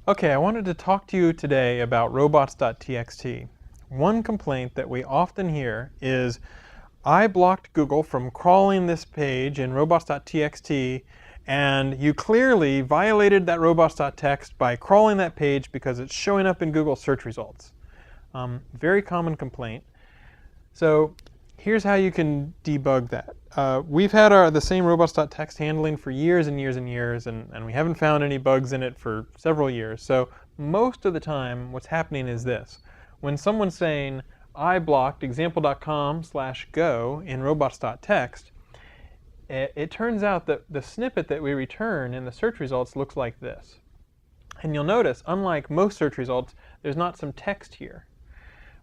Okay, I wanted to talk to you today about robots.txt. One complaint that we often hear is, I blocked Google from crawling this page in robots.txt, and you clearly violated that robots.txt by crawling that page because it's showing up in Google search results. Very common complaint. So here's how you can debug that. We've had the same robots.txt handling for years and years and years, and we haven't found any bugs in it for several years. So most of the time, what's happening is this. When someone's saying, I blocked example.com/go in robots.txt, it turns out that the snippet that we return in the search results looks like this. And you'll notice, unlike most search results, there's not some text here.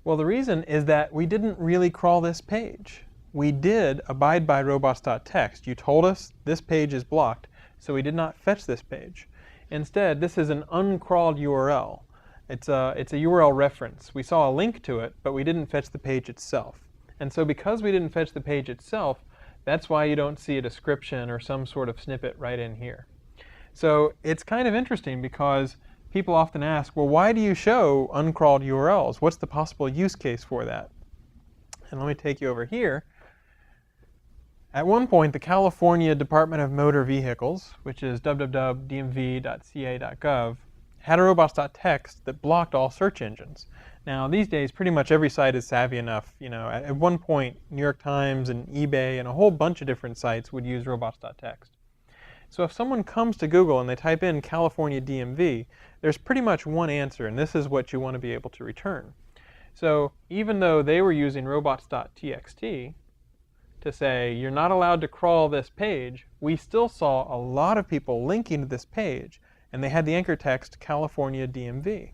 Well, the reason is that we didn't really crawl this page. We did abide by robots.txt. You told us this page is blocked, so we did not fetch this page. Instead, this is an uncrawled URL. It's a URL reference. We saw a link to it, but we didn't fetch the page itself. And so because we didn't fetch the page itself, that's why you don't see a description or some sort of snippet right in here. So it's kind of interesting because people often ask, well, why do you show uncrawled URLs? What's the possible use case for that? And let me take you over here. At one point, the California Department of Motor Vehicles, which is www.dmv.ca.gov, had a robots.txt that blocked all search engines. Now, these days, pretty much every site is savvy enough. At one point, New York Times and eBay and a whole bunch of different sites would use robots.txt. So if someone comes to Google and they type in California DMV, there's pretty much one answer, and this is what you want to be able to return. So even though they were using robots.txt to say, you're not allowed to crawl this page, we still saw a lot of people linking to this page, and they had the anchor text California DMV.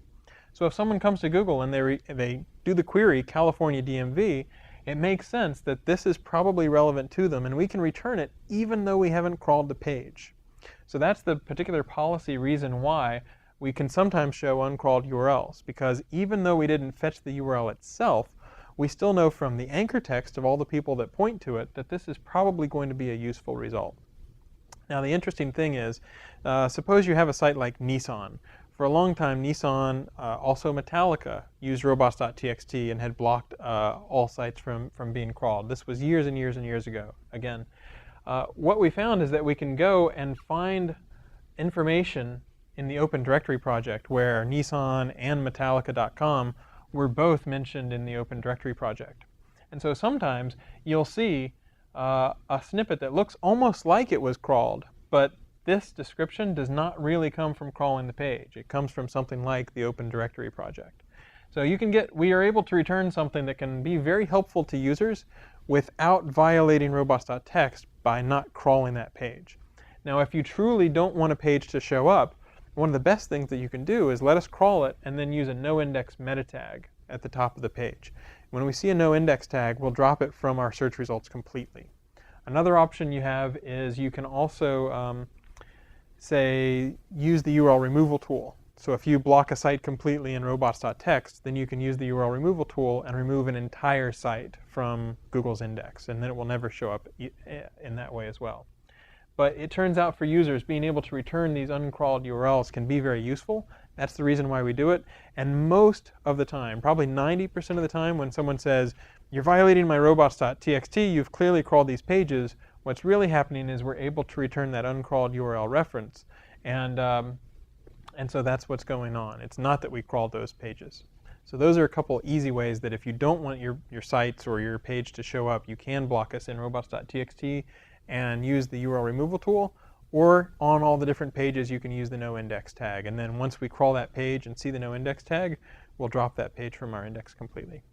So if someone comes to Google and they do the query California DMV, it makes sense that this is probably relevant to them, and we can return it even though we haven't crawled the page. So that's the particular policy reason why we can sometimes show uncrawled URLs, because even though we didn't fetch the URL itself, we still know from the anchor text of all the people that point to it that this is probably going to be a useful result. Now the interesting thing is, suppose you have a site like Nissan. For a long time, Nissan, also Metallica, used robots.txt and had blocked all sites from being crawled. This was years and years and years ago. Again, what we found is that we can go and find information in the Open Directory project where Nissan and Metallica.com were both mentioned in the Open Directory project. And so sometimes you'll see a snippet that looks almost like it was crawled, but this description does not really come from crawling the page. It comes from something like the Open Directory project. So we are able to return something that can be very helpful to users without violating robots.txt by not crawling that page. Now, if you truly don't want a page to show up, one of the best things that you can do is let us crawl it and then use a noindex meta tag at the top of the page. When we see a noindex tag, we'll drop it from our search results completely. Another option you have is you can also say, use the URL removal tool. So if you block a site completely in robots.txt, then you can use the URL removal tool and remove an entire site from Google's index, and then it will never show up in that way as well. But it turns out for users, being able to return these uncrawled URLs can be very useful. That's the reason why we do it. And most of the time, probably 90% of the time, when someone says, you're violating my robots.txt, you've clearly crawled these pages, what's really happening is we're able to return that uncrawled URL reference. And so that's what's going on. It's not that we crawled those pages. So those are a couple easy ways that if you don't want your sites or your page to show up, you can block us in robots.txt and use the URL removal tool, or on all the different pages you can use the noindex tag. And then once we crawl that page and see the noindex tag, we'll drop that page from our index completely.